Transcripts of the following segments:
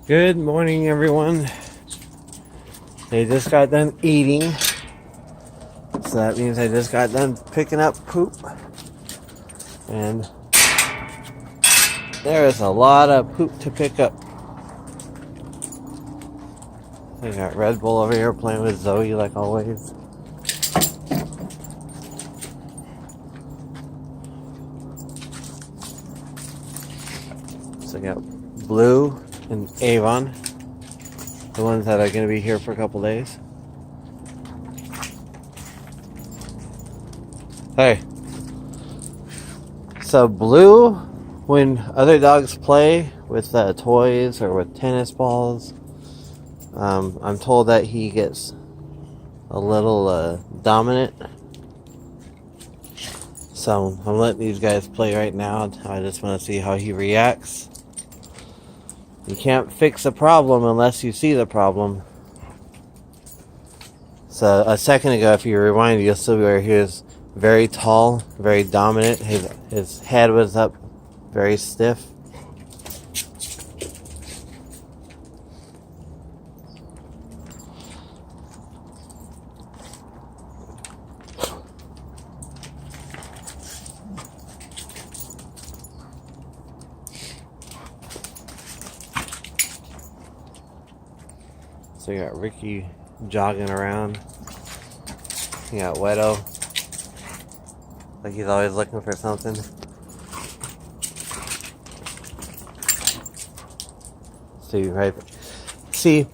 Good morning, everyone. They just got done eating, so that means I just got done picking up poop. And there is a lot of poop to pick up. I got Red Bull over here playing with Zoe like always. So I got Blue and Avon, the ones that are going to be here for a couple days. Hey. So Blue, when other dogs play with toys or with tennis balls, I'm told that he gets a little dominant. So I'm letting these guys play right now. I just want to see how he reacts. You can't fix a problem unless you see the problem. So a second ago, if you rewind, you'll see where he was very tall, very dominant. His head was up, very stiff. So you got Ricky jogging around. You got Wedo, like he's always looking for something. See,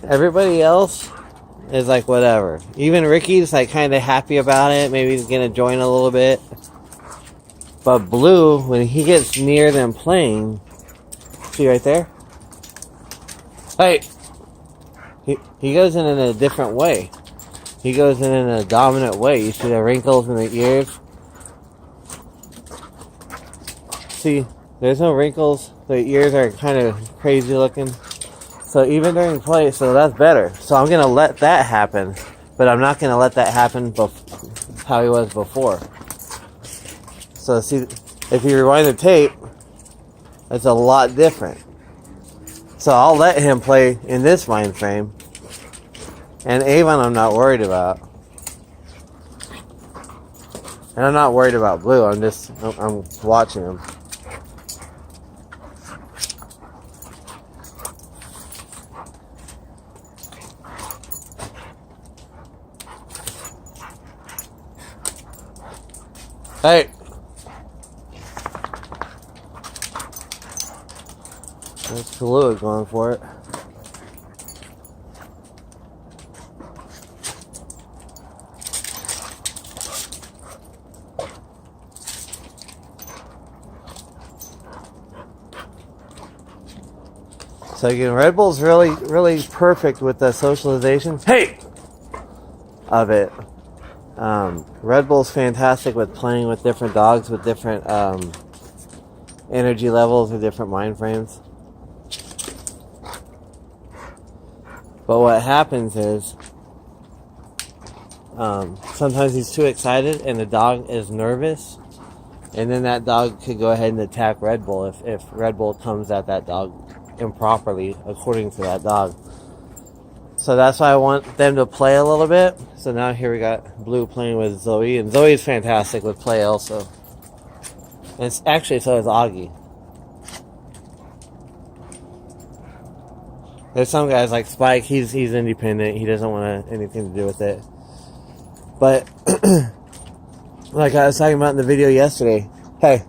everybody else is like whatever. Even Ricky's like kind of happy about it. Maybe he's gonna join a little bit. But Blue, when he gets near them playing, see right there? Hey! He goes in a different way. He goes in a dominant way. You see the wrinkles in the ears? See, there's no wrinkles. The ears are kind of crazy looking. So even during play, so that's better. So I'm going to let that happen. But I'm not going to let that happen how he was before. So see, if you rewind the tape, it's a lot different. So I'll let him play in this mind frame. And Avon I'm not worried about. And I'm not worried about Blue. I'm watching him. Hey! There's Kahlua going for it. So again, Red Bull's really perfect with the socialization. Hey! Of it. Red Bull's fantastic with playing with different dogs with different energy levels or different mind frames. But what happens is sometimes he's too excited and the dog is nervous, and then that dog could go ahead and attack Red Bull if Red Bull comes at that dog improperly according to that dog. So that's why I want them to play a little bit. So now here we got Blue playing with Zoe, and Zoe's fantastic with play also. And it's actually, so is Augie. There's some guys like Spike, he's independent, he doesn't want anything to do with it. But like I was talking about in the video yesterday, hey,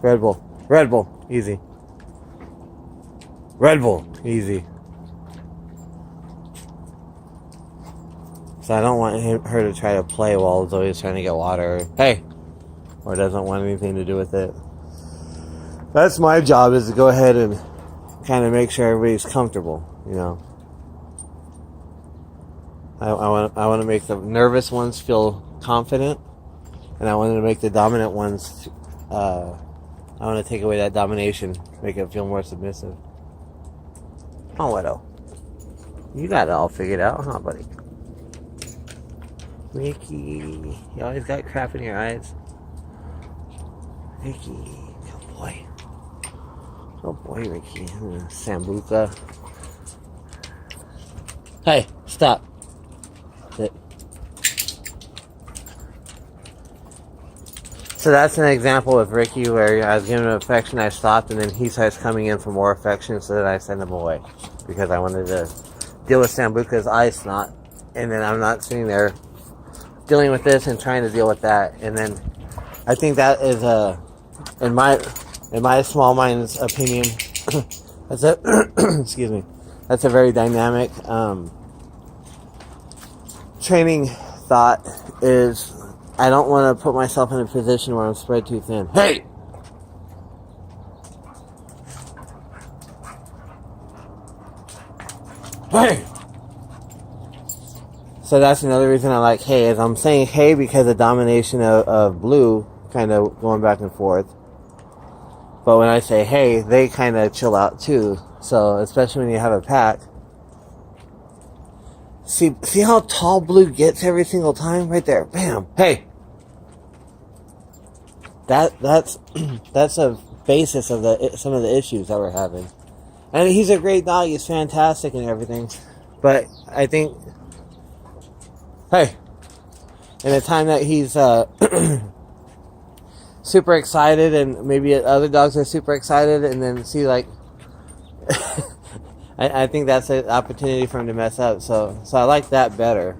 Red Bull, easy. Red Bull, easy. So I don't want her to try to play while Zoe's trying to get water. Hey! Or doesn't want anything to do with it. That's my job, is to go ahead and kind of make sure everybody's comfortable, you know. I want to make the nervous ones feel confident, and I want to make the dominant ones, I want to take away that domination, make it feel more submissive. Oh, Wedo. You got it all figured out, huh, buddy? Mickey, you always got crap in your eyes. Mickey, good boy. Oh boy, Ricky. Sambuca. Hey, stop. Sit. So that's an example with Ricky where I was giving him affection, I stopped, and then he starts coming in for more affection, so then I send him away. Because I wanted to deal with Sambuca's eye snot, and then I'm not sitting there dealing with this and trying to deal with that. And then I think that is in my small mind's opinion, that's a excuse me, that's a very dynamic training thought. Is I don't want to put myself in a position where I'm spread too thin. Hey! Hey! So that's another reason I like hey, is I'm saying hey because of domination of blue kind of going back and forth. But when I say hey, they kind of chill out too. So especially when you have a pack. See how tall blue gets every single time? Right there. Bam. Hey. That's a basis of some of the issues that we're having. And he's a great dog. He's fantastic and everything. But I think, hey, in a time that he's super excited and maybe other dogs are super excited and then see like, I think that's an opportunity for him to mess up. So I like that better.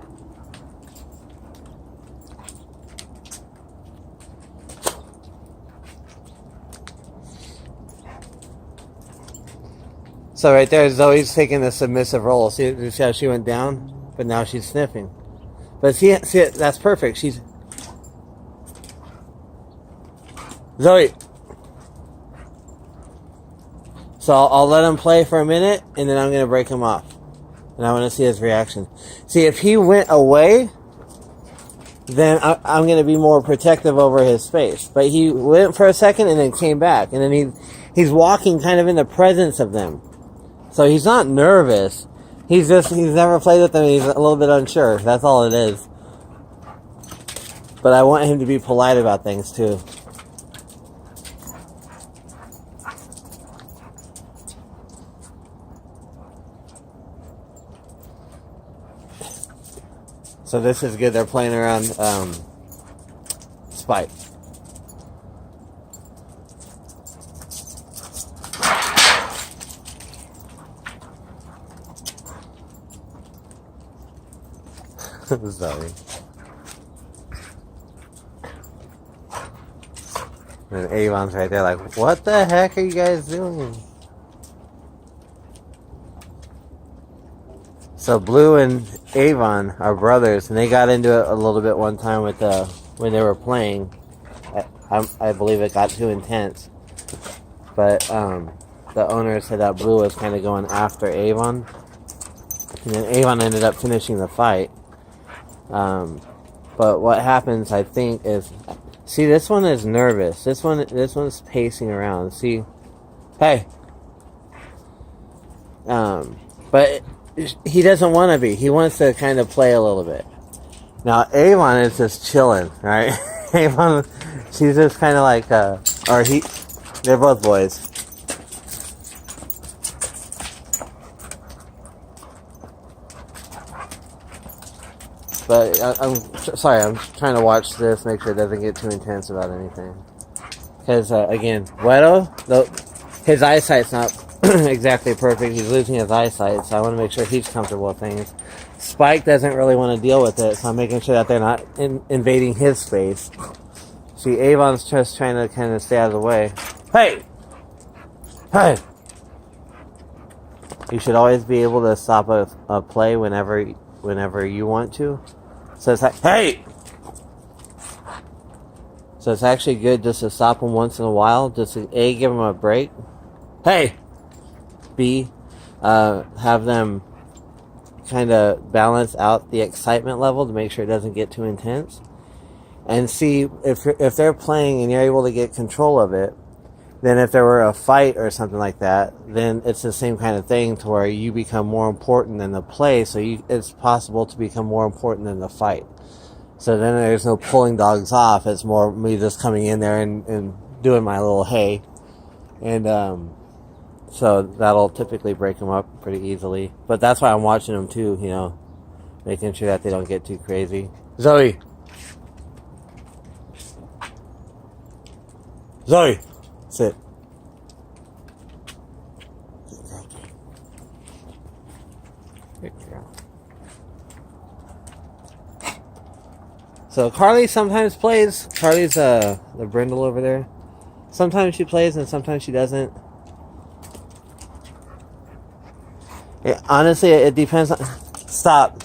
So right there, Zoe's taking the submissive role. See how she went down? But now she's sniffing. But see, that's perfect. She's... Zoe! So I'll let him play for a minute, and then I'm going to break him off. And I want to see his reaction. See, if he went away, then I'm going to be more protective over his space. But he went for a second and then came back. And then he's walking kind of in the presence of them. So he's not nervous. He's never played with them. He's a little bit unsure. That's all it is. But I want him to be polite about things too. So this is good. They're playing around Spike. Sorry. And Avon's right there like, what the heck are you guys doing? So Blue and Avon are brothers, and they got into it a little bit one time with when they were playing. I believe it got too intense. But the owner said that Blue was kind of going after Avon. And then Avon ended up finishing the fight. But what happens, I think, is... See, this one is nervous. This one's pacing around. See? Hey! But he doesn't want to be. He wants to kind of play a little bit. Now, Avon is just chilling, right? Avon, she's just kind of like... they're both boys. But I'm sorry, I'm trying to watch this, make sure it doesn't get too intense about anything. Because, again, Wedo, his eyesight's not exactly perfect. He's losing his eyesight, so I want to make sure he's comfortable with things. Spike doesn't really want to deal with it, so I'm making sure that they're not invading his space. See, Avon's just trying to kind of stay out of the way. Hey! Hey! You should always be able to stop a play whenever you want to. So it's like, hey! So it's actually good just to stop them once in a while. Just to, A, give them a break. Hey! B, have them kind of balance out the excitement level to make sure it doesn't get too intense. And C, if they're playing and you're able to get control of it, then if there were a fight or something like that, then it's the same kind of thing to where you become more important than the play, so it's possible to become more important than the fight. So then there's no pulling dogs off, it's more me just coming in there and doing my little hey. And So that'll typically break them up pretty easily. But that's why I'm watching them too, you know, making sure that they don't get too crazy. Zoe! Zoe! Sit. So Carly sometimes plays. Carly's the brindle over there. Sometimes she plays and sometimes she doesn't. Honestly, it depends on... Stop.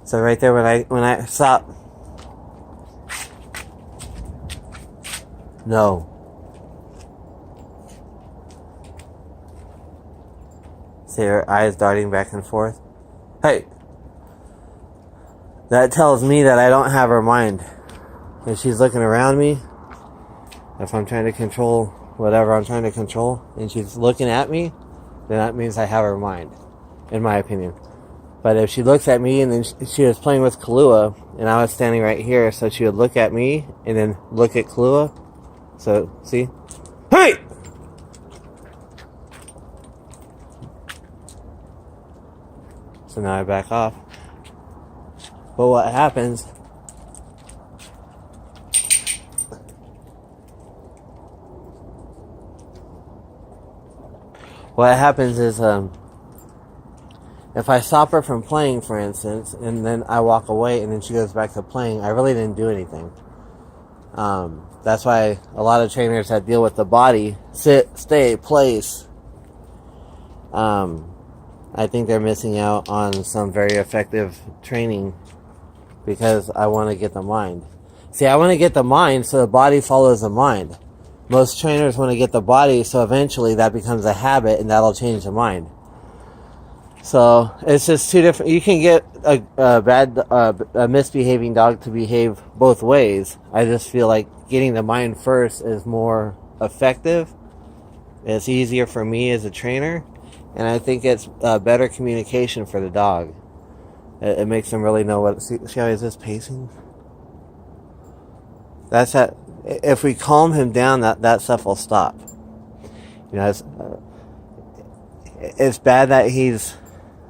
So right there when I stop. No. See her eyes darting back and forth. Hey. That tells me that I don't have her mind. If she's looking around me, if I'm trying to control whatever I'm trying to control, and she's looking at me, then that means I have her mind, in my opinion. But if she looks at me and then she was playing with Kahlua, and I was standing right here, so she would look at me and then look at Kahlua. So, see? Hey! So now I back off. But what happens... What happens is, if I stop her from playing, for instance, and then I walk away and then she goes back to playing, I really didn't do anything. That's why a lot of trainers that deal with the body, sit, stay, place, I think they're missing out on some very effective training because I want to get the mind. See, I want to get the mind so the body follows the mind. Most trainers want to get the body, so eventually that becomes a habit, and that'll change the mind. So it's just two different. You can get a misbehaving dog to behave both ways. I just feel like getting the mind first is more effective. It's easier for me as a trainer, and I think it's better communication for the dog. It makes them really know what. See how he's just pacing. That's that. If we calm him down, that stuff will stop. You know, it's bad that he's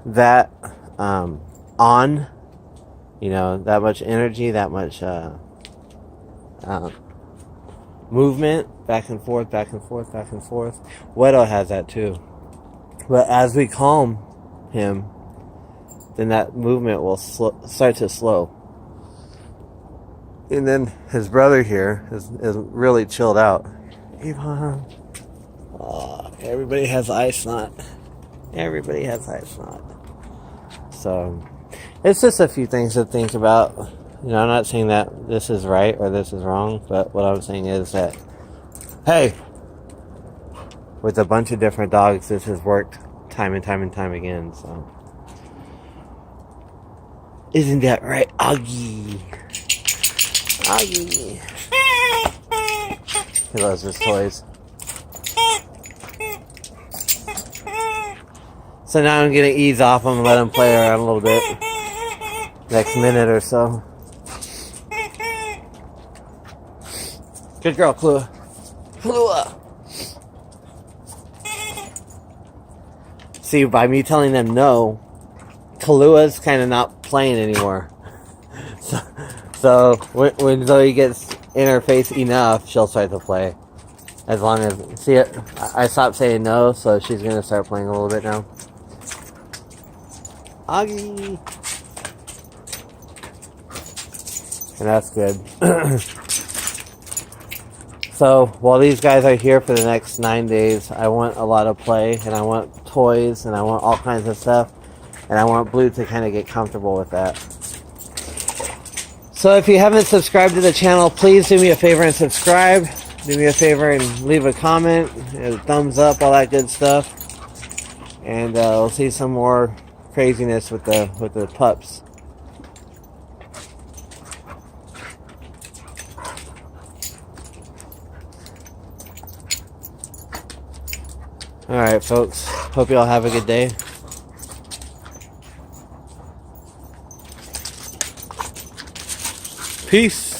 that on. You know, that much energy, that much movement, back and forth, back and forth, back and forth. Wedo has that too. But as we calm him, then that movement will start to slow. And then his brother here is really chilled out. Avon. Oh, everybody has eye snot. Everybody has eye snot. So, it's just a few things to think about. You know, I'm not saying that this is right or this is wrong, but what I'm saying is that, hey, with a bunch of different dogs, this has worked time and time and time again, so. Isn't that right, Augie? Augie. He loves his toys. So now I'm going to ease off him and let him play around a little bit. Next minute or so. Good girl, Kahlua. Kahlua! See, by me telling them no, Kahlua's kind of not playing anymore. So when Zoe gets in her face enough, she'll start to play. As long as... See, I stopped saying no, so she's going to start playing a little bit now. Augie! And that's good. So, while these guys are here for the next 9 days, I want a lot of play, and I want toys, and I want all kinds of stuff. And I want Blue to kind of get comfortable with that. So if you haven't subscribed to the channel, please do me a favor and subscribe. Do me a favor and leave a comment, a thumbs up, all that good stuff. And we'll see some more craziness with the pups. Alright folks, hope you all have a good day. Peace.